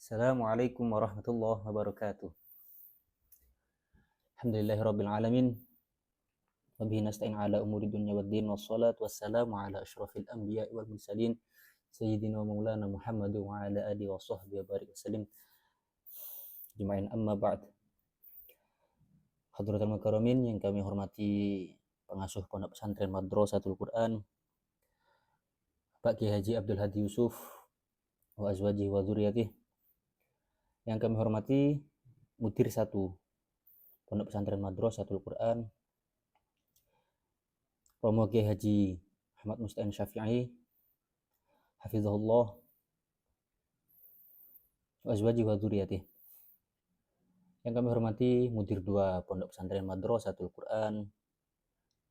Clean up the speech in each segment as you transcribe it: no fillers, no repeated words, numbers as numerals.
Assalamualaikum warahmatullahi wabarakatuh. Alhamdulillahirabbil alamin. Wa bihi nasta'in ala umuri dunya waddin wassalatu wassalamu ala asyrafil anbiya'i wal mursalin sayyidina wa maulana Muhammad wa ala alihi wa sahbihi wa barik wasallim. Juma'in amma ba'd. Hadratul mukarramin yang kami hormati pengasuh Pondok Pesantren Madrasatul Quran Pak Kiai Haji Abdul Hadi Yusuf wa azwajihi wa dzurriyyatihi. Yang kami hormati Mudir 1 Pondok Pesantren Madrasatul Quran Romo Kiai Haji Ahmad Musta'in Syafi'i hafizahullah wa azwajihi wa dzurriyyatihi. Yang kami hormati Mudir 2 Pondok Pesantren Madrasatul Quran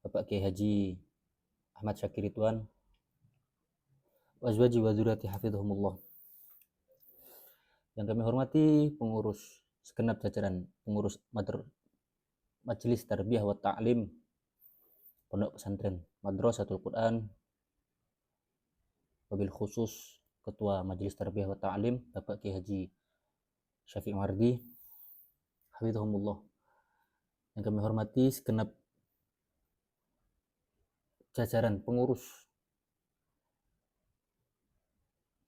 Bapak Kiai Haji Ahmad Syakir Ridwan wa azwajihi wa dzurriyyatihi hafizahumullah. Yang kami hormati pengurus segenap jajaran pengurus Majelis Tarbiyah wa Ta'lim Pondok Pesantren Madrasatul Quran, wabil khusus Ketua Majelis Tarbiyah wa Ta'lim Bapak Kiai Haji Syafiq Mardi hafizahumullah. Yang kami hormati segenap jajaran pengurus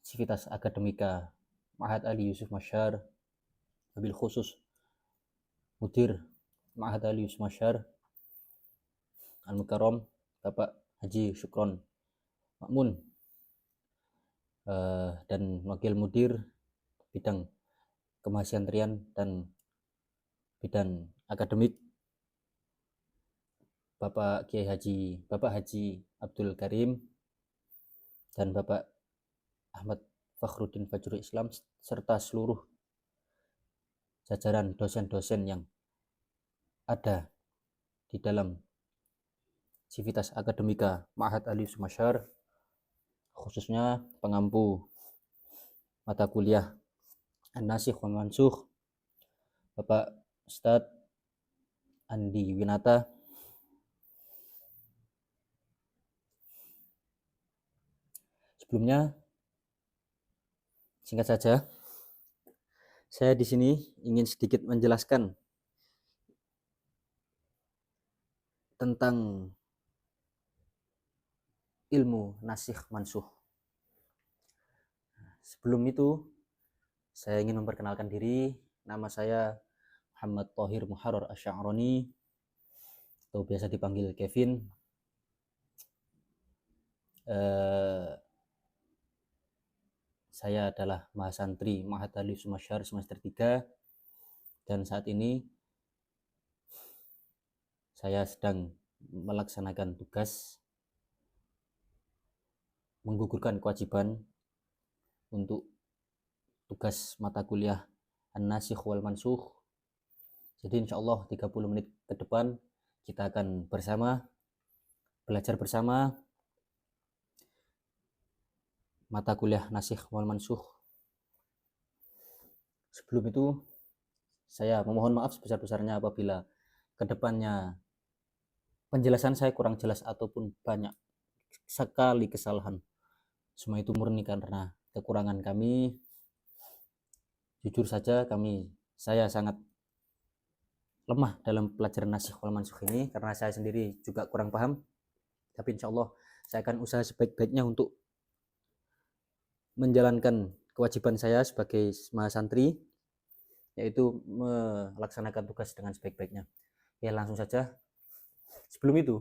Sivitas Akademika Ma'had Ali Yusuf Masyar, wabil khusus Mudir Ma'had Ali Yusuf Masyar Al-Mukarram Bapak Haji Syukron Makmun, dan Wakil Mudir bidang kemahasiswaantrian dan bidang akademik Bapak Haji Abdul Karim dan Bapak Ahmad Fakhruddin Fajrul Islam serta seluruh jajaran dosen-dosen yang ada di dalam Sivitas Akademika Ma'had Ali Yusuf Masyar, khususnya pengampu mata kuliah An-Nasikh wal Mansukh Bapak Ustadz Andi Winata, sebelumnya singkat saja saya di sini ingin sedikit menjelaskan tentang ilmu nasikh mansukh. Sebelum itu saya ingin memperkenalkan diri. Nama saya Muhammad Thohir Muharrar Asy'arani atau biasa dipanggil Kevin. Saya adalah mahasantri Ma'had Ali Yusuf Masyar semester 3 dan saat ini saya sedang melaksanakan tugas menggugurkan kewajiban untuk tugas mata kuliah An-Nasikh wal Mansukh. Jadi insyaallah 30 menit ke depan kita akan belajar bersama mata kuliah Nasikh wal Mansukh. Sebelum itu saya memohon maaf sebesar-besarnya apabila kedepannya penjelasan saya kurang jelas ataupun banyak sekali kesalahan. Semua itu murni karena kekurangan kami. Jujur saja saya sangat lemah dalam pelajaran Nasikh wal Mansukh ini karena saya sendiri juga kurang paham. Tapi insyaallah saya akan usaha sebaik-baiknya untuk menjalankan kewajiban saya sebagai mahasantri, yaitu melaksanakan tugas dengan sebaik-baiknya. Ya, langsung saja. Sebelum itu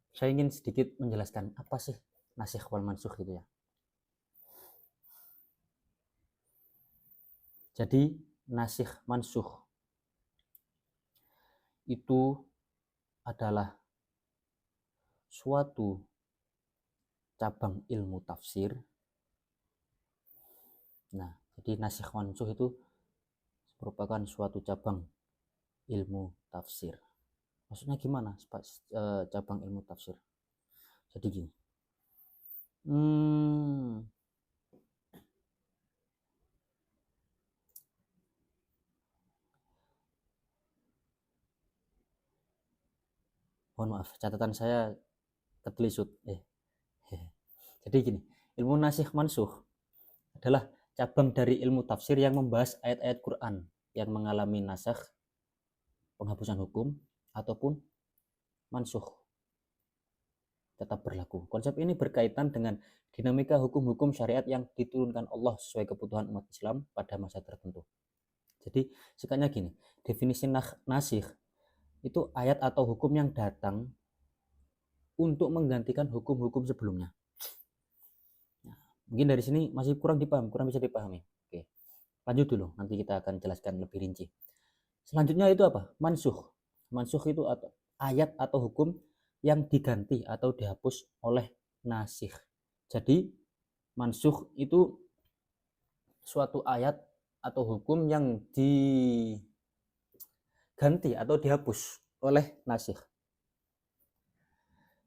saya ingin sedikit menjelaskan apa sih Nasikh wal Mansukh itu ya. Jadi Nasikh Mansukh itu adalah suatu cabang ilmu tafsir. Nah, jadi Nasikh Mansukh itu merupakan suatu cabang ilmu tafsir. Maksudnya gimana cabang ilmu tafsir? Jadi gini. Mohon maaf, catatan saya ketelisut. Jadi gini, ilmu Nasikh Mansukh adalah cabang dari ilmu tafsir yang membahas ayat-ayat Quran yang mengalami nasakh, penghapusan hukum, ataupun mansuh tetap berlaku. Konsep ini berkaitan dengan dinamika hukum-hukum syariat yang diturunkan Allah sesuai kebutuhan umat Islam pada masa tertentu. Jadi singkatnya gini, definisi nasikh itu ayat atau hukum yang datang untuk menggantikan hukum-hukum sebelumnya. Nah, mungkin dari sini masih kurang bisa dipahami. Oke, lanjut dulu, nanti kita akan jelaskan lebih rinci. Selanjutnya itu apa? Mansuh. Mansuh itu ayat atau hukum yang diganti atau dihapus oleh nasikh. Jadi mansuh itu suatu ayat atau hukum yang diganti atau dihapus oleh nasikh.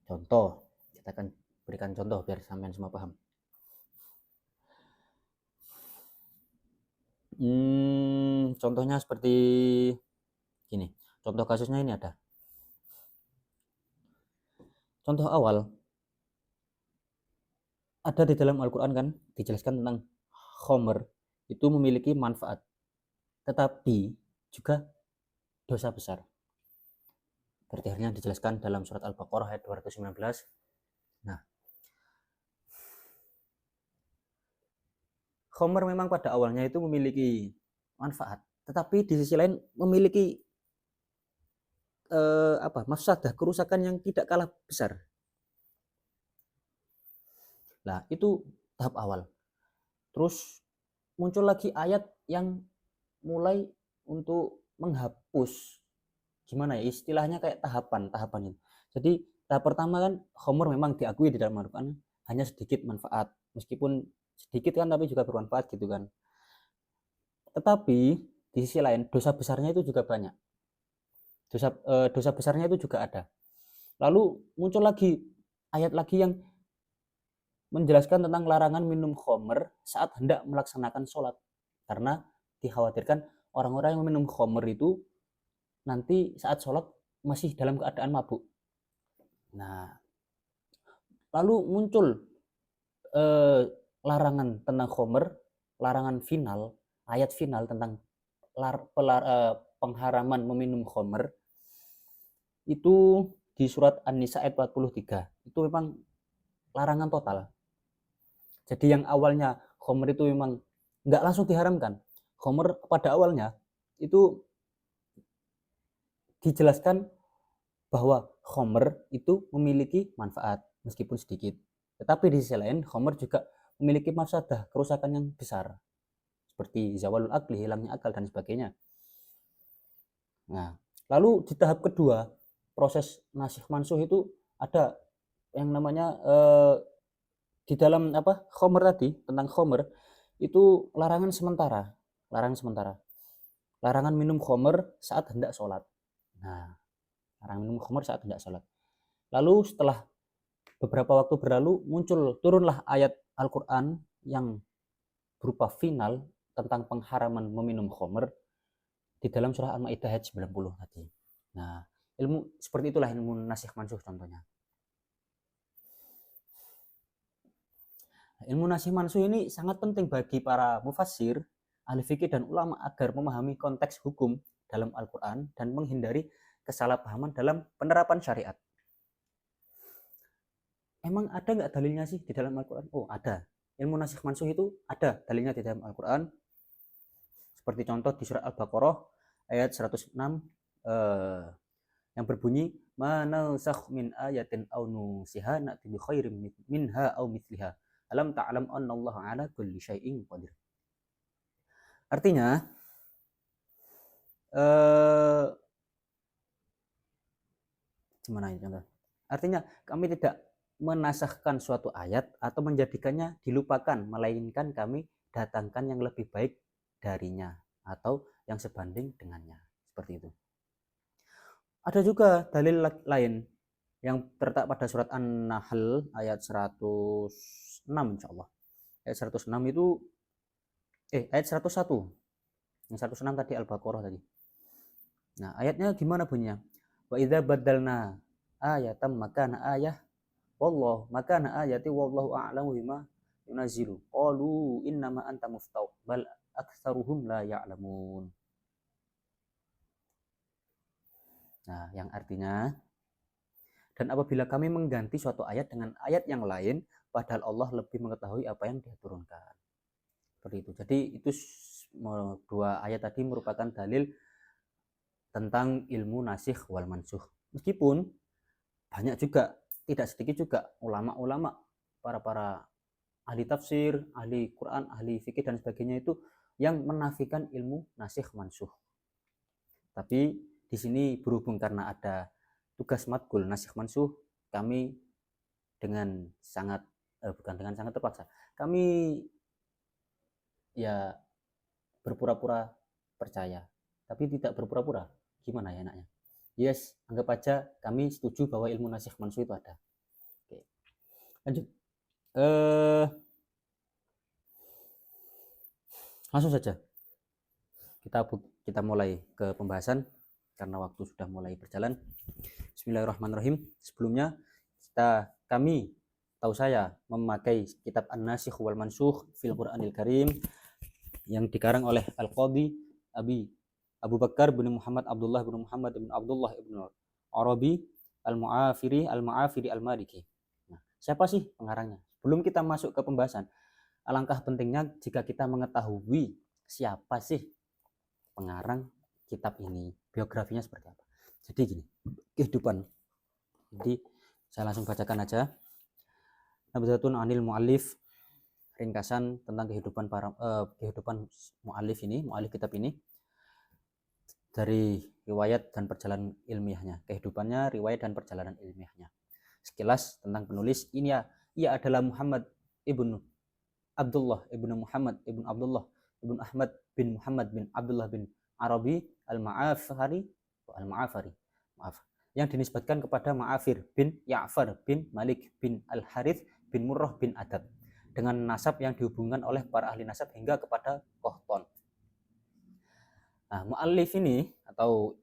Contoh, kita akan berikan contoh biar sampean semua paham. Contohnya seperti gini. Contoh kasusnya ini ada. Contoh awal ada di dalam Al-Quran kan dijelaskan tentang khomer itu memiliki manfaat, tetapi juga dosa besar. Seperti halnya dijelaskan dalam surat Al-Baqarah ayat 219. Nah, khomer memang pada awalnya itu memiliki manfaat, tetapi di sisi lain memiliki mafsadah, kerusakan yang tidak kalah besar. Nah, itu tahap awal. Terus muncul lagi ayat yang mulai untuk menghapus, gimana ya istilahnya, kayak tahapan itu. Jadi tahap pertama kan khomer memang diakui di dalam Al-Quran hanya sedikit manfaat, meskipun sedikit kan tapi juga bermanfaat gitu kan. Tetapi di sisi lain dosa besarnya itu juga banyak. Dosa besarnya itu juga ada. Lalu muncul lagi ayat lagi yang menjelaskan tentang larangan minum khomer saat hendak melaksanakan sholat, karena dikhawatirkan orang-orang yang minum khomer itu nanti saat sholat masih dalam keadaan mabuk. Nah, lalu muncul larangan tentang khomer, larangan final, ayat final tentang pengharaman meminum khomer itu di surat An-Nisa ayat 43. Itu memang larangan total. Jadi yang awalnya khomer itu memang nggak langsung diharamkan. Khomer pada awalnya itu dijelaskan bahwa khomer itu memiliki manfaat meskipun sedikit. Tetapi di sisi lain khomer juga memiliki mafsadah, kerusakan yang besar. Seperti zawalul akli, hilangnya akal dan sebagainya. Nah, lalu di tahap kedua, proses nasikh mansuh itu ada yang namanya di dalam khomer tadi, tentang khomer itu larangan sementara, larangan minum khomer saat hendak sholat. Nah, larangan minum khomer saat hendak sholat. Lalu setelah beberapa waktu berlalu turunlah ayat Al-Quran yang berupa final tentang pengharaman meminum khomer di dalam surah Al-Maidah ayat 90 tadi. Nah, ilmu seperti itulah ilmu nasikh mansuh contohnya. Ilmu nasikh mansuh ini sangat penting bagi para mufassir, ahli fikih dan ulama agar memahami konteks hukum dalam Al-Quran dan menghindari kesalahpahaman dalam penerapan syariat. Emang ada nggak dalilnya sih di dalam Al-Quran? Oh, ada. Ilmu nasikh mansuh itu ada dalilnya di dalam Al-Quran. Seperti contoh di surat Al-Baqarah ayat 106 yang berbunyi manasakh min ayatin aw nusiha na'ti bi khairin minha aw mithliha alam ta'lam annallaha ala kulli syai'in qadir. Artinya gimana ini contoh? Artinya kami tidak menasahkan suatu ayat atau menjadikannya dilupakan, melainkan kami datangkan yang lebih baik darinya atau yang sebanding dengannya. Seperti itu. Ada juga dalil lain yang terletak pada surat An-Nahl ayat 106 insyaallah. Ayat 106 itu ayat 101. Yang 106 tadi Al-Baqarah tadi. Nah, ayatnya gimana bunyinya? Wa idza badalna ayatam makana ayah wallahu makana ayati wallahu a'lamu bima yunazzilu qalu innama anta muftaw bal aktsaruhum la ya'lamun. Nah, yang artinya, dan apabila kami mengganti suatu ayat dengan ayat yang lain, padahal Allah lebih mengetahui apa yang Dia turunkan. Seperti itu. Jadi itu dua ayat tadi merupakan dalil tentang ilmu nasikh wal mansuh. Meskipun banyak juga, tidak sedikit juga ulama-ulama, para ahli tafsir, ahli Quran, ahli fikih dan sebagainya itu yang menafikan ilmu nasikh mansuh. Tapi di sini berhubung karena ada tugas matkul nasikh mansuh, kami dengan sangat bukan dengan sangat terpaksa, kami ya berpura-pura percaya, tapi tidak berpura-pura. Gimana ya enaknya? Yes, anggap aja kami setuju bahwa ilmu nasikh mansuh itu ada. Oke. Lanjut. Langsung saja kita mulai ke pembahasan karena waktu sudah mulai berjalan. Bismillahirrahmanirrahim. Sebelumnya saya memakai kitab An-Nasikh wal Mansukh fil Qur'anil Karim yang dikarang oleh Al-Qadhi Abu Bakar bin Muhammad Abdullah bin Muhammad bin Abdullah bin Arabi Al-Mu'afiri Al-Maliki. Nah, siapa sih pengarangnya? Sebelum kita masuk ke pembahasan, alangkah pentingnya jika kita mengetahui siapa sih pengarang kitab ini, biografinya seperti apa. Jadi gini, kehidupan. Jadi saya langsung bacakan aja. Nabzatun anil muallif, ringkasan tentang kehidupan muallif kitab ini dari riwayat dan perjalanan ilmiahnya, kehidupannya, riwayat dan perjalanan ilmiahnya. Sekilas tentang penulis ini, ia adalah Muhammad ibnu Abdullah ibnu Muhammad ibnu Abdullah ibnu Ahmad bin Muhammad bin Abdullah bin Arabi al-Ma'afari yang dinisbatkan kepada Ma'afir bin Ya'far bin Malik bin Al-Harith bin Murrah bin Adab, dengan nasab yang dihubungkan oleh para ahli nasab hingga kepada Qahtan. Nah, muallif ini atau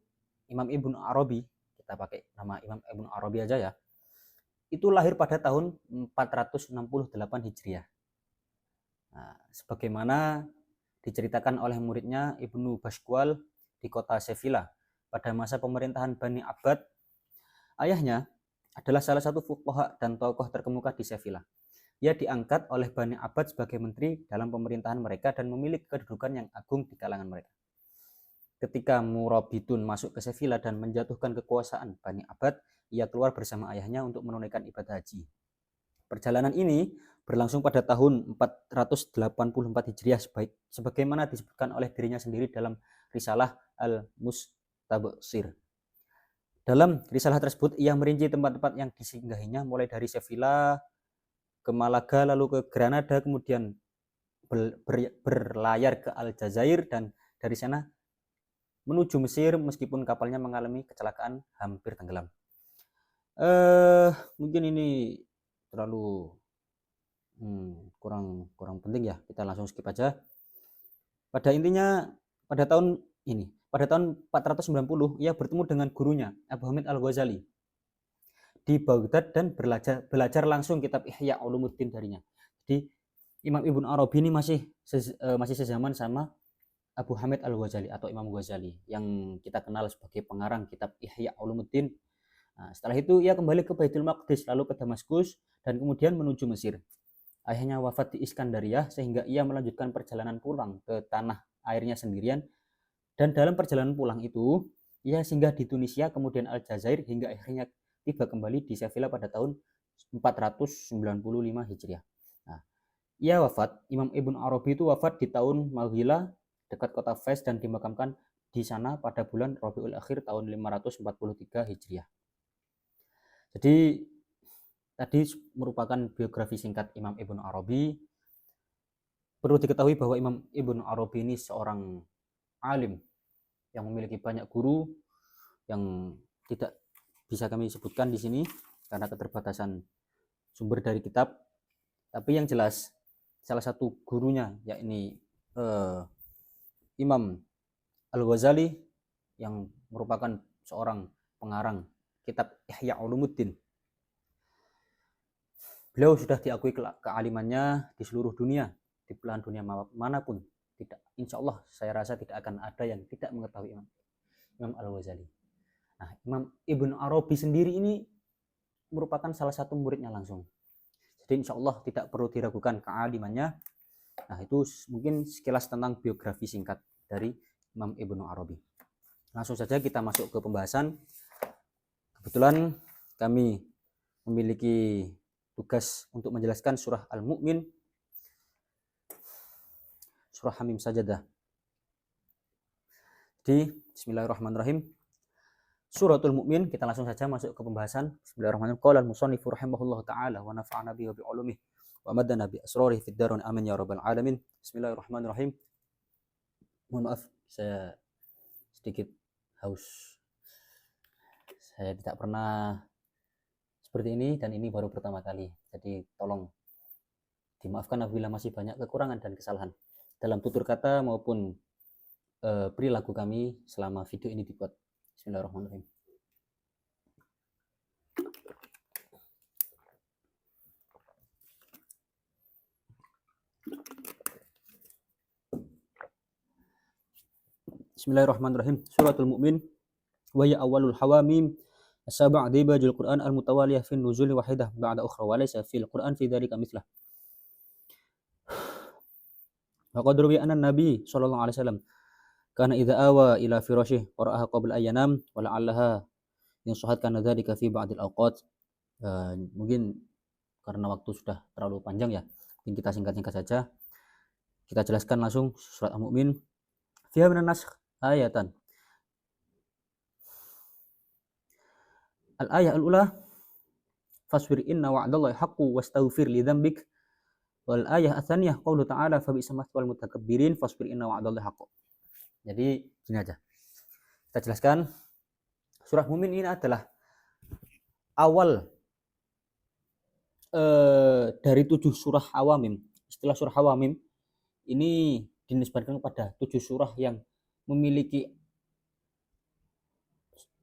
Imam Ibnu Arabi, kita pakai nama Imam Ibnu Arabi aja ya, itu lahir pada tahun 468 Hijriah. Nah, sebagaimana diceritakan oleh muridnya Ibnu Bashkwal di kota Sevilla pada masa pemerintahan Bani Abbad. Ayahnya adalah salah satu fuqaha dan tokoh terkemuka di Sevilla. Ia diangkat oleh Bani Abbad sebagai menteri dalam pemerintahan mereka dan memiliki kedudukan yang agung di kalangan mereka. Ketika Murabitun masuk ke Sevilla dan menjatuhkan kekuasaan Bani Abbad, ia keluar bersama ayahnya untuk menunaikan ibadah haji. Perjalanan ini berlangsung pada tahun 484 Hijriah sebagaimana disebutkan oleh dirinya sendiri dalam Risalah Al-Mustabsir. Dalam risalah tersebut ia merinci tempat-tempat yang disinggahinya mulai dari Sevilla ke Malaga, lalu ke Granada, kemudian berlayar ke Aljazair dan dari sana menuju Mesir meskipun kapalnya mengalami kecelakaan hampir tenggelam. Mungkin ini terlalu kurang penting ya, kita langsung skip aja. Pada intinya pada tahun 490 ia bertemu dengan gurunya Abu Hamid Al-Ghazali di Baghdad dan belajar langsung kitab Ihya Ulumuddin darinya. Jadi Imam Ibnu Arabi ini masih sezaman sama Abu Hamid Al-Ghazali atau Imam Ghazali yang kita kenal sebagai pengarang kitab Ihya Ulumuddin. Nah, setelah itu ia kembali ke Baitul Maqdis, lalu ke Damaskus dan kemudian menuju Mesir. Ayahnya wafat di Iskandaria sehingga ia melanjutkan perjalanan pulang ke tanah airnya sendirian. Dan dalam perjalanan pulang itu, ia singgah di Tunisia, kemudian Aljazair, hingga akhirnya tiba kembali di Sevilla pada tahun 495 Hijriah. Nah, Imam Ibnu Arabi itu wafat di tahun Maghila, dekat kota Fez, dan dimakamkan di sana pada bulan Rabiul Akhir tahun 543 Hijriah. Jadi, tadi merupakan biografi singkat Imam Ibnu Arabi. Perlu diketahui bahwa Imam Ibnu Arabi ini seorang alim yang memiliki banyak guru yang tidak bisa kami sebutkan di sini karena keterbatasan sumber dari kitab. Tapi yang jelas salah satu gurunya yakni Imam Al-Ghazali yang merupakan seorang pengarang kitab Ihya Ulumuddin. Beliau sudah diakui kealimannya di seluruh dunia, di belahan dunia manapun. Tidak, insya Allah saya rasa tidak akan ada yang tidak mengetahui Imam Al-Ghazali. Nah, Imam Ibnu Arabi sendiri ini merupakan salah satu muridnya langsung. Jadi insya Allah tidak perlu diragukan kealimannya. Nah, itu mungkin sekilas tentang biografi singkat dari Imam Ibnu Arabi. Langsung saja kita masuk ke pembahasan. Kebetulan kami memiliki tugas untuk menjelaskan surah Al-Mu'min, surah Hamim Sajadah. Jadi bismillahirrahmanirrahim. Suratul Mu'min, kita langsung saja masuk ke pembahasan. Bismillahirrahmanirrahim. Qala al-musannifu rahimahullahu ta'ala wa nafa'ana bihi wa bi'ulumihi wa madana bi asrarihi fid darin amin ya rabbal alamin. Bismillahirrahmanirrahim. Mohon maaf, saya sedikit haus. Saya tidak pernah seperti ini dan ini baru pertama kali. Jadi tolong dimaafkan apabila masih banyak kekurangan dan kesalahan dalam tutur kata maupun perilaku kami selama video ini dibuat. Bismillahirrahmanirrahim. Bismillahirrahmanirrahim. Suratul Mu'min wa ya awwalul hawamim as-sab' dibajul Qur'an al-mutawaliyah fi nuzul wahidah ba'da ukhra wa laysa fil Qur'an fi dhalika mithlah. Wa qad ruwiya anna Nabi sallallahu alaihi wasallam kana idza awa ila firasyih qara'aha qabla ayyanam wa la'allaha yusahhat kana dzalika fi ba'dil awqat. Mungkin karena waktu sudah terlalu panjang ya, mungkin kita singkat-singkat saja. Kita jelaskan langsung surat Al-Mu'min. Fiha minan nasakh ayatan. Al-ayah al-ula fasbir inna wa'dallahi haqqu wastaghfir li dzambik. Wal ayah ats-tsaniyah qaulu ta'ala fa bi'sa mathwal mutakabbirin fasbir inna wa'dallahi haqqu. Jadi gini aja. Kita jelaskan surah Mu'min ini adalah awal dari 7 surah Hawamim. Istilah surah Hawamim ini dinisbatkan kepada 7 surah yang memiliki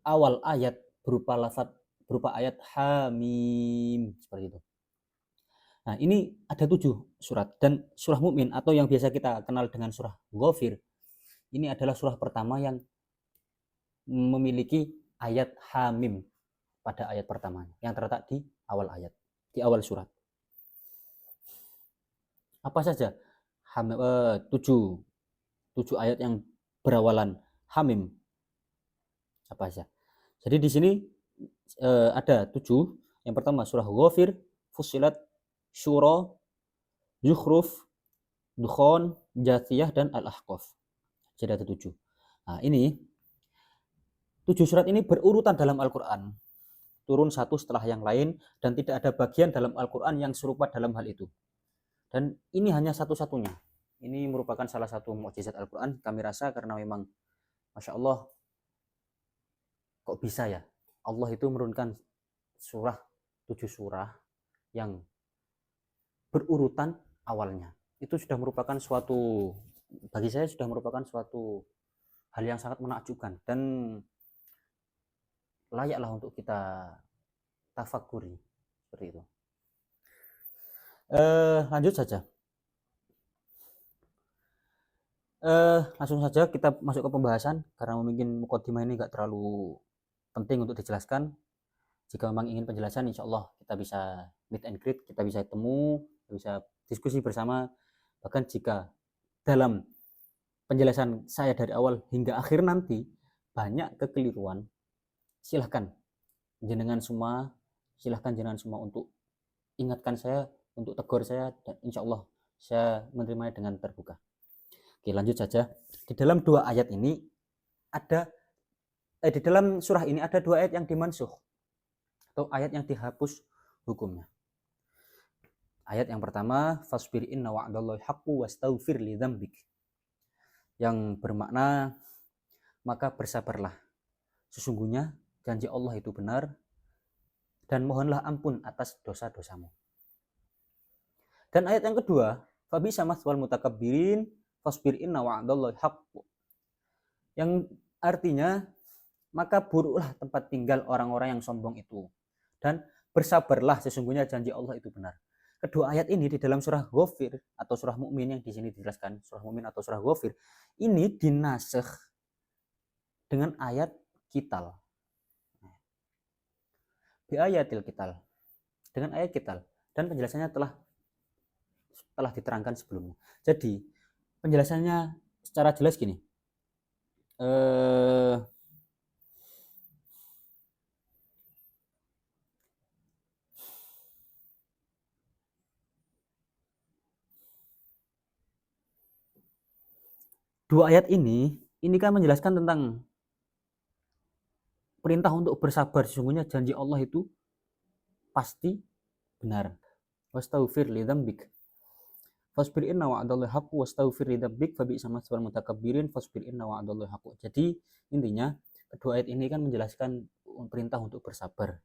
awal ayat berupa lafaz berupa ayat Hamim seperti itu. Nah, ini ada 7 surat dan surah Mu'min atau yang biasa kita kenal dengan surah Ghafir ini adalah surah pertama yang memiliki ayat Hamim pada ayat pertamanya yang terletak di awal ayat, di awal surat. Apa saja 7 ayat yang berawalan Hamim? Apa saja? Jadi di sini ada 7. Yang pertama surah Ghafir, Fussilat, Syura, Zukhruf, Dukhan, Jathiyah dan Al-Ahqaf. Jadi ada 7. Nah, ini 7 surat ini berurutan dalam Al-Qur'an. Turun satu setelah yang lain dan tidak ada bagian dalam Al-Qur'an yang serupa dalam hal itu. Dan ini hanya satu-satunya. Ini merupakan salah satu mukjizat Al-Qur'an kami rasa karena memang Masya Allah kok bisa ya Allah itu menurunkan 7 surah yang berurutan awalnya. Itu sudah merupakan suatu, bagi saya sudah merupakan suatu hal yang sangat menakjubkan dan layaklah untuk kita tafakuri seperti itu. Lanjut saja. Langsung saja kita masuk ke pembahasan karena mungkin mukadimah ini enggak terlalu penting untuk dijelaskan. Jika memang ingin penjelasan, insya Allah kita bisa meet and greet, kita bisa ketemu, kita bisa diskusi bersama. Bahkan jika dalam penjelasan saya dari awal hingga akhir nanti banyak kekeliruan, silahkan jenengan semua untuk ingatkan saya, untuk tegur saya, dan insya Allah saya menerimanya dengan terbuka. Oke, lanjut saja. Di dalam 2 ayat ini ada di dalam surah ini ada 2 ayat yang dimansuh atau ayat yang dihapus hukumnya. Ayat yang pertama, fasbir inna wa'dallahi haqqu wastaghfir li dzambik. Yang bermakna maka bersabarlah. Sesungguhnya janji Allah itu benar dan mohonlah ampun atas dosa-dosamu. Dan ayat yang kedua, fa bi'sa mathwal mutakabbirin fasbir inna wa'dallahi haqqu. Yang artinya maka buruklah tempat tinggal orang-orang yang sombong itu dan bersabarlah sesungguhnya janji Allah itu benar. Kedua ayat ini di dalam surah Ghafir atau surah Mukmin yang di sini dijelaskan surah Mukmin atau surah Ghafir ini dinasakh dengan ayat Qital. Bi ayatil Qital. Dengan ayat Qital dan penjelasannya telah diterangkan sebelumnya. Jadi penjelasannya secara jelas gini. Dua ayat ini kan menjelaskan tentang perintah untuk bersabar. Sesungguhnya janji Allah itu pasti benar. Wastaghfir li dzambik. Fasbir inna wa'dallahi haqqu wastaghfir li dzambik fa bi'sa maswal mutakabbirin fasbir inna wa'dallahi haqqu. Jadi intinya kedua ayat ini kan menjelaskan perintah untuk bersabar.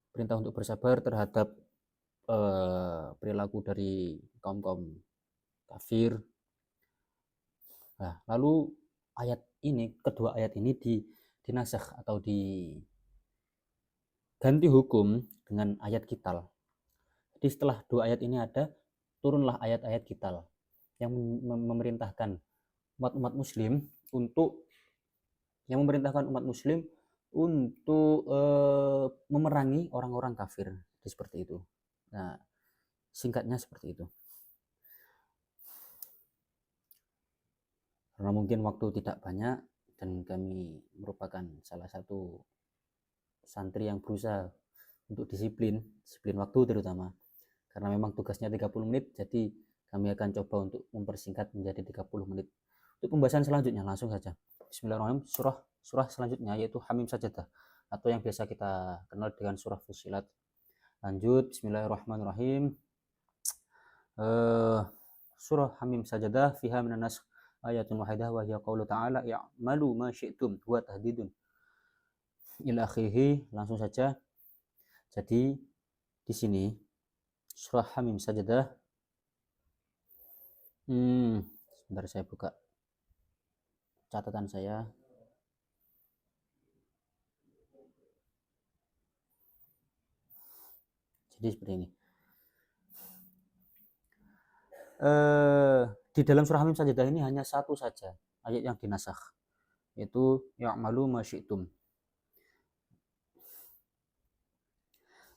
Perintah untuk bersabar terhadap perilaku dari kaum-kaum kafir. Nah, lalu ayat ini, kedua ayat ini dinasakh atau diganti hukum dengan ayat Qital. Jadi setelah dua ayat ini ada, turunlah ayat-ayat Qital yang memerintahkan umat muslim untuk memerangi orang-orang kafir. Seperti itu. Nah, singkatnya seperti itu. Karena mungkin waktu tidak banyak dan kami merupakan salah satu santri yang berusaha untuk disiplin waktu terutama. Karena memang tugasnya 30 menit, jadi kami akan coba untuk mempersingkat menjadi 30 menit. Untuk pembahasan selanjutnya langsung saja. Bismillahirrahmanirrahim. Surah selanjutnya yaitu Hamim Sajadah atau yang biasa kita kenal dengan surah Fussilat. Lanjut, Bismillahirrahmanirrahim. Surah Hamim Sajadah fiha minan nas ayatun wahidah wa hiya qaulu ta'ala ya'malu ma syi'tum wa tahdidun ila akhirih. Langsung saja. Jadi di sini surah Hamim Sajadah. Sebentar saya buka catatan saya. Jadi seperti ini. Di dalam surah Hamim Sajadah ini hanya satu saja ayat yang dinasakh, yaitu ya'malu ma syi'tum.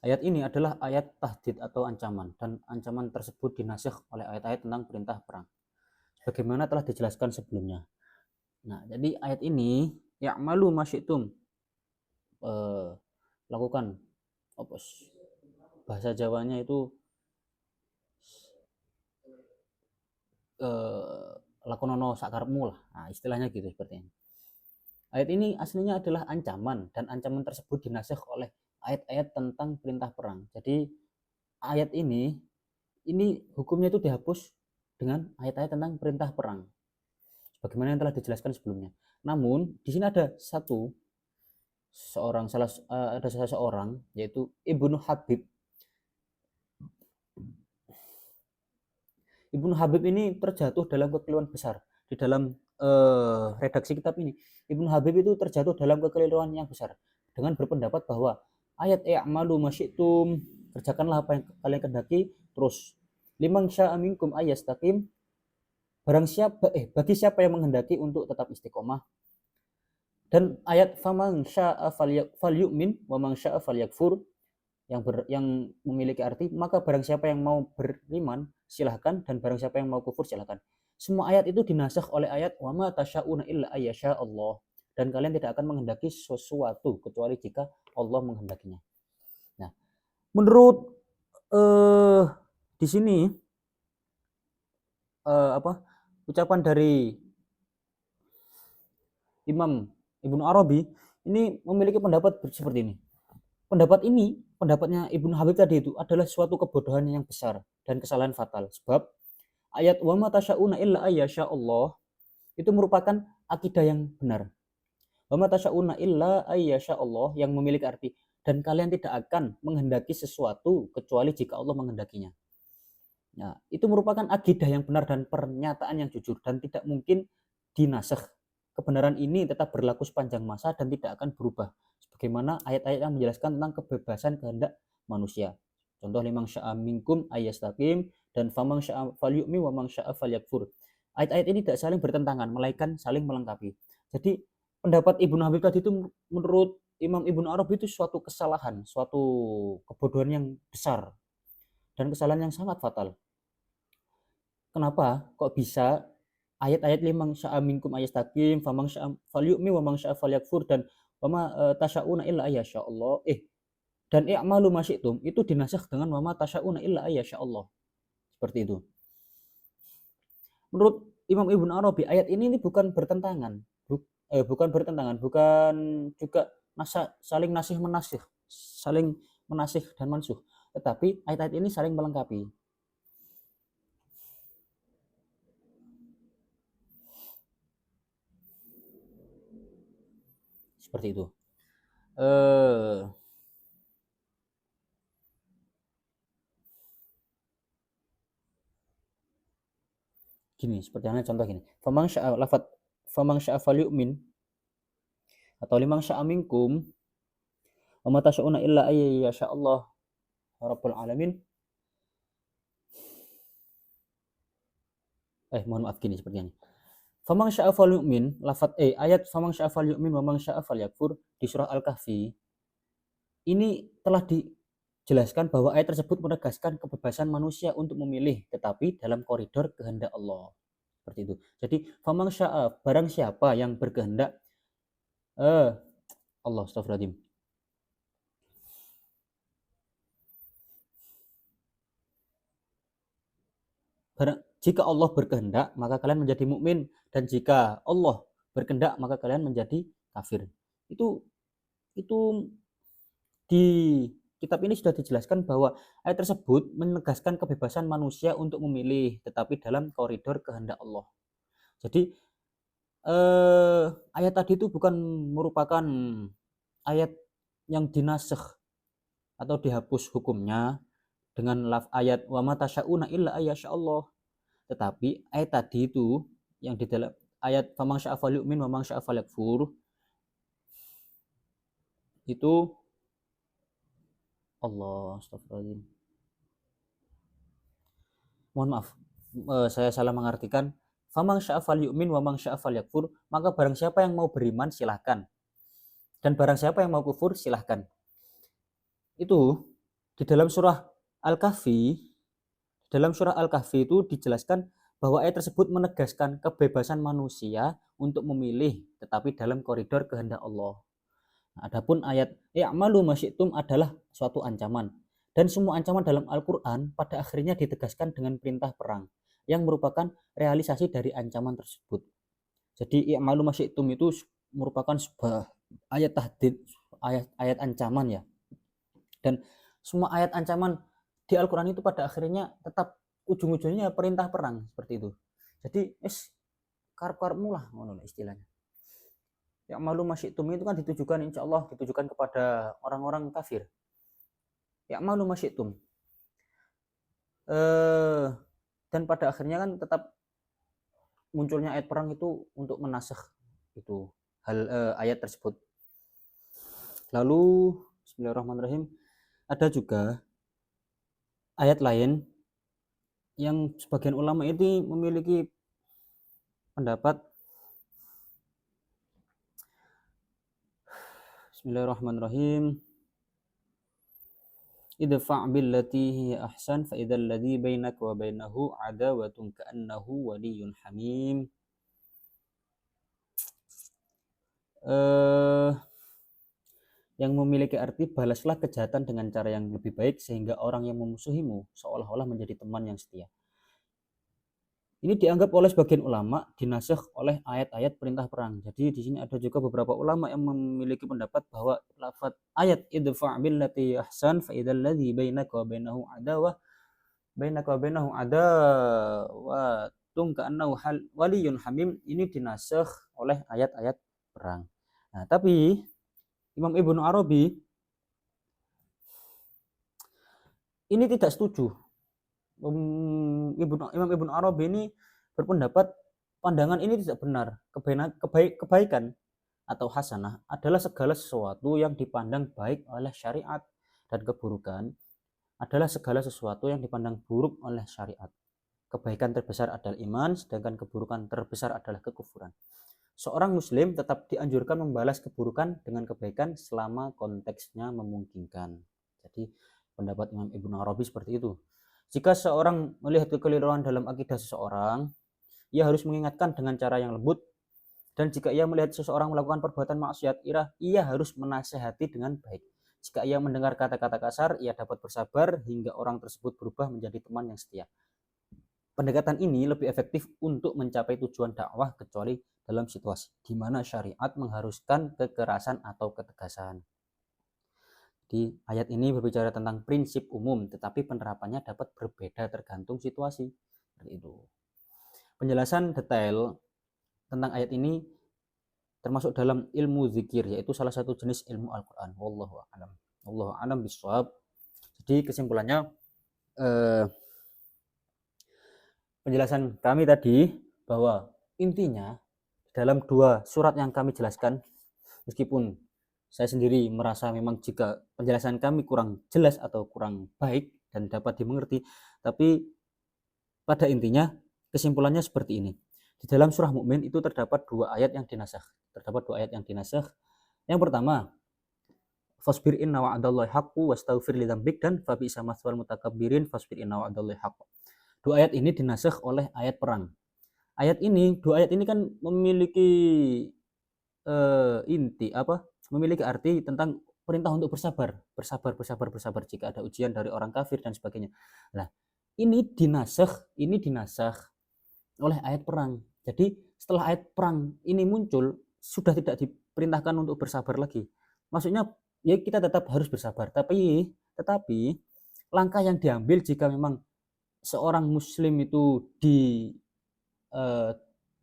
Ayat ini adalah ayat tahdid atau ancaman, dan ancaman tersebut dinasakh oleh ayat-ayat tentang perintah perang sebagaimana telah dijelaskan sebelumnya. Nah, jadi ayat ini ya'malu ma syi'tum, lakukan bahasa Jawanya itu lakonono sakarepmu lah. Nah, istilahnya gitu seperti ini. Ayat ini aslinya adalah ancaman, dan ancaman tersebut dinasakh oleh ayat-ayat tentang perintah perang. Jadi ayat ini hukumnya itu dihapus dengan ayat-ayat tentang perintah perang sebagaimana yang telah dijelaskan sebelumnya. Namun di sini ada seseorang yaitu Ibnu Habib. Ibnu Habib ini terjatuh dalam kekeliruan besar di dalam redaksi kitab ini. Ibnu Habib itu terjatuh dalam kekeliruan yang besar dengan berpendapat bahwa ayat i'malu masyitum, kerjakanlah apa yang kalian kehendaki, terus liman syaa minkum ayyastaqim, bagi siapa yang menghendaki untuk tetap istiqomah, dan ayat faman syaa falyu'min wa man syaa falyakfur yang memiliki arti maka barang siapa yang mau beriman silahkan, dan barang siapa yang mau kufur silahkan. Semua ayat itu dinasakh oleh ayat wa ma tasyauna illa ayyasha Allah, dan kalian tidak akan menghendaki sesuatu kecuali jika Allah menghendakinya. Nah, menurut di sini ucapan dari Imam Ibnu Arabi ini memiliki pendapat seperti ini. Pendapatnya Ibnu Habib tadi itu adalah suatu kebodohan yang besar dan kesalahan fatal. Sebab ayat wa ma tasyauna illa ayyasha Allah itu merupakan akidah yang benar. Wa ma tasyauna illa ayyasha Allah yang memiliki arti dan kalian tidak akan menghendaki sesuatu kecuali jika Allah menghendakinya. Nah, itu merupakan akidah yang benar dan pernyataan yang jujur dan tidak mungkin dinasakh. Kebenaran ini tetap berlaku sepanjang masa dan tidak akan berubah bagaimana ayat-ayat yang menjelaskan tentang kebebasan kehendak manusia. Contoh liman syaa minkum ayyastaqim dan faman syaa falyu'min wa man syaa falyakfur. Ayat-ayat ini tidak saling bertentangan, melainkan saling melengkapi. Jadi pendapat Ibnu Habib tadi itu menurut Imam Ibnu Arabi itu suatu kesalahan, suatu kebodohan yang besar dan kesalahan yang sangat fatal. Kenapa kok bisa ayat-ayat liman syaa minkum ayyastaqim faman syaa falyu'min wa man syaa falyakfur dan wama tasyauna illa ayyasha Allah dan i'malu masyitum itu dinasakh dengan wama tasyauna illa ayyasha Allah. Seperti itu. Menurut Imam Ibnu Arabi ayat ini bukan bertentangan, bukan juga saling nasih menasih, saling menasih dan mansuh, tetapi ayat-ayat ini saling melengkapi. Seperti itu. Gini, seperti halnya contoh gini. Faman syaa lafat faman syaa falyu'min atau liman syaa minkum wa ma tasyauna illa ayyasha Allah rabbul alamin. Mohon maaf gini seperti ini. Faman syaa falyu'min lafat ayat faman syaa falyu'min wa man syaa falyakfur di surah Al-Kahfi ini telah dijelaskan bahwa ayat tersebut menegaskan kebebasan manusia untuk memilih tetapi dalam koridor kehendak Allah. Seperti itu. Jadi faman syaa barang siapa yang berkehendak Allah astagfirullahaladzim. Jika Allah berkehendak maka kalian menjadi mukmin dan jika Allah berkehendak maka kalian menjadi kafir. Itu di kitab ini sudah dijelaskan bahwa ayat tersebut menegaskan kebebasan manusia untuk memilih tetapi dalam koridor kehendak Allah. Jadi ayat tadi itu bukan merupakan ayat yang dinasakh atau dihapus hukumnya dengan ayat wa ma tasyauna illa ayyasha Allah. Tetapi ayat tadi itu yang di dalam ayat faman syaa falyu'min wa man syaa falyakfur itu Allah astagfirullahaladzim. Mohon maaf, saya salah mengartikan. Faman syaa falyu'min wa man syaa falyakfur, maka barang siapa yang mau beriman silahkan. Dan barang siapa yang mau kufur silahkan. Itu di dalam surah Al-Kahfi, itu dijelaskan bahwa ayat tersebut menegaskan kebebasan manusia untuk memilih tetapi dalam koridor kehendak Allah. Adapun ayat i'malu masyitum adalah suatu ancaman dan semua ancaman dalam Al-Qur'an pada akhirnya ditegaskan dengan perintah perang yang merupakan realisasi dari ancaman tersebut. Jadi i'malu masyitum itu merupakan sebuah ayat tahdid, ayat ancaman ya. Dan semua ayat ancaman di Al-Qur'an itu pada akhirnya tetap ujung-ujungnya perintah perang seperti itu. Jadi karep-karepmu lah ngono istilahnya. Ya malu masyitum itu kan ditujukan insya Allah ditujukan kepada orang-orang kafir. Ya malu masyitum. Dan pada akhirnya kan tetap munculnya ayat perang itu untuk menasakh itu ayat tersebut. Lalu bismillahirrahmanirrahim ada juga ayat lain yang sebagian ulama ini memiliki pendapat Bismillahirrahmanirrahim. Idfa' billati hiya ahsan fa idzal ladzi bainaka wa bainahu adawatun ka'annahu waliyyun hamim. Yang memiliki arti balaslah kejahatan dengan cara yang lebih baik sehingga orang yang memusuhimu seolah-olah menjadi teman yang setia. Ini dianggap oleh sebagian ulama dinasakh oleh ayat-ayat perintah perang. Jadi di sini ada juga beberapa ulama yang memiliki pendapat bahwa lafaz ayat idfa' billati ahsan fa idzal ladzi bainaka wa bainahu adawatun ka'annahu waliyyun hamim ini dinasakh oleh ayat-ayat perang. Nah, tapi Imam Ibnu Arabi ini tidak setuju. Imam Ibnu Arabi ini berpendapat pandangan ini tidak benar. Kebaikan atau hasanah adalah segala sesuatu yang dipandang baik oleh syariat, dan keburukan adalah segala sesuatu yang dipandang buruk oleh syariat. Kebaikan terbesar adalah iman, sedangkan keburukan terbesar adalah kekufuran. Seorang muslim tetap dianjurkan membalas keburukan dengan kebaikan selama konteksnya memungkinkan. Jadi pendapat Imam Ibnu Arabi seperti itu. Jika seorang melihat kekeliruan dalam akidah seseorang, ia harus mengingatkan dengan cara yang lembut, dan jika ia melihat seseorang melakukan perbuatan maksiat, ia harus menasehati dengan baik. Jika ia mendengar kata-kata kasar, ia dapat bersabar hingga orang tersebut berubah menjadi teman yang setia. Pendekatan ini lebih efektif untuk mencapai tujuan dakwah kecuali dalam situasi di mana syariat mengharuskan kekerasan atau ketegasan. Di ayat ini berbicara tentang prinsip umum, tetapi penerapannya dapat berbeda tergantung situasi. Seperti itu. Penjelasan detail tentang ayat ini termasuk dalam ilmu zikir, yaitu salah satu jenis ilmu Al-Quran. Wallahu a'lam. Wallahu a'lam bishawab. Jadi kesimpulannya, penjelasan kami tadi bahwa intinya dalam dua surat yang kami jelaskan, meskipun saya sendiri merasa memang jika penjelasan kami kurang jelas atau kurang baik dan dapat dimengerti, tapi pada intinya kesimpulannya seperti ini. Di dalam surah Mukmin itu terdapat dua ayat yang dinasakh. Yang pertama, fasbir inna wa'dallahi haqqu wastaghfir lidzambik, dan fabi'sa mathwal mutakabbirin fasbir inna wa'dallahi haqqu. Dua ayat ini dinasakh oleh ayat perang. Dua ayat ini kan memiliki memiliki arti tentang perintah untuk bersabar jika ada ujian dari orang kafir dan sebagainya. Nah, ini dinasakh oleh ayat perang. Jadi setelah ayat perang ini muncul, sudah tidak diperintahkan untuk bersabar lagi. Maksudnya ya kita tetap harus bersabar, tetapi langkah yang diambil jika memang seorang muslim itu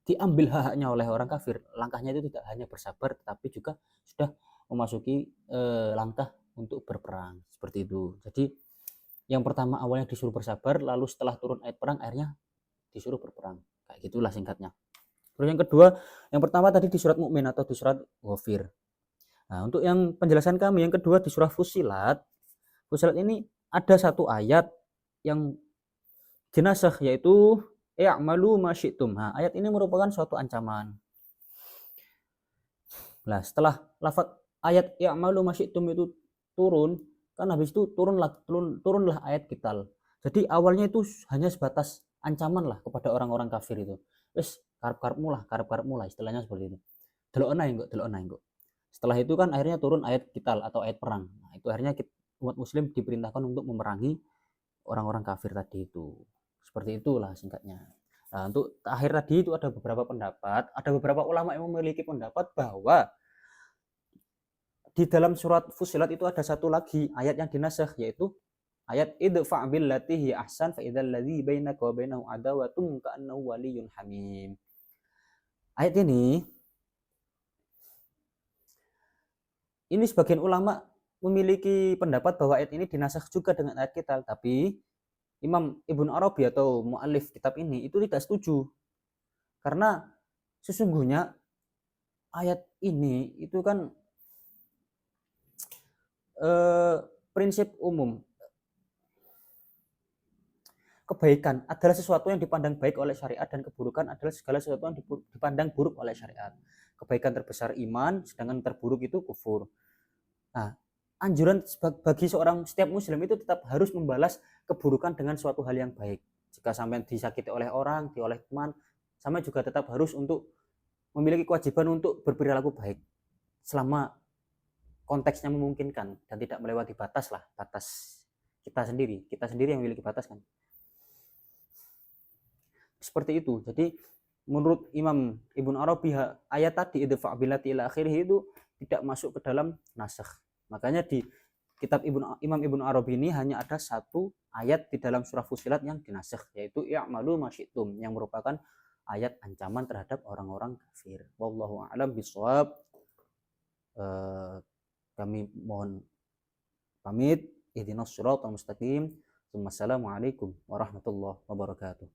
diambil hak-haknya oleh orang kafir, langkahnya itu tidak hanya bersabar tetapi juga sudah memasuki langkah untuk berperang, seperti itu. Jadi yang pertama awalnya disuruh bersabar, lalu setelah turun ayat perang akhirnya disuruh berperang. Kayak gitulah singkatnya. Terus yang kedua, yang pertama tadi di surat Mukmin atau di surat Ghafir. Nah, untuk yang penjelasan kami yang kedua di surah Fussilat ini ada satu ayat yang dinasakh, yaitu i'malu ma syi'tum. Nah, ayat ini merupakan suatu ancaman. Nah, setelah lafaz ayat i'malu ma syi'tum itu turun, kan habis itu turunlah ayat qital. Jadi awalnya itu hanya sebatas ancaman lah kepada orang-orang kafir itu. Wes karep-karepmu lah, istilahnya seperti itu. Delokna engko. Setelah itu kan akhirnya turun ayat qital atau ayat perang. Nah, itu akhirnya umat muslim diperintahkan untuk memerangi orang-orang kafir tadi itu. Seperti itulah singkatnya. Nah, untuk akhir tadi itu ada beberapa ulama yang memiliki pendapat bahwa di dalam surat Fussilat itu ada satu lagi ayat yang dinasakh, yaitu ayat idfa' billati hi ahsan fa idzal ladzi bainaka wa bainahu adawatun ka'annahu waliyyun hamim. Ayat ini sebagian ulama memiliki pendapat bahwa ayat ini dinasakh juga dengan ayat qital, tapi Imam Ibnu Arabi atau muallif kitab ini itu tidak setuju. Karena sesungguhnya ayat ini itu kan prinsip umum. Kebaikan adalah sesuatu yang dipandang baik oleh syariat, dan keburukan adalah segala sesuatu yang dipandang buruk oleh syariat. Kebaikan terbesar iman, sedangkan terburuk itu kufur. Nah, anjuran bagi setiap muslim itu tetap harus membalas keburukan dengan suatu hal yang baik. Jika sampai disakiti oleh orang, oleh teman, sampai juga tetap harus untuk memiliki kewajiban untuk berperilaku baik selama konteksnya memungkinkan dan tidak melewati batas kita sendiri yang memiliki batas kan. Seperti itu. Jadi menurut Imam Ibnu Arabi, ayat tadi idfa' billati ila akhirih itu tidak masuk ke dalam nasakh. Makanya di kitab Imam Ibnu Arabi ini hanya ada satu ayat di dalam surah Fussilat yang dinasakh, yaitu i'malu ma syi'tum, yang merupakan ayat ancaman terhadap orang-orang kafir. Wallahu a'lam bishawab. Kami mohon pamit. Ihdinas siratal mustaqim. Wassalamualaikum warahmatullahi wabarakatuh.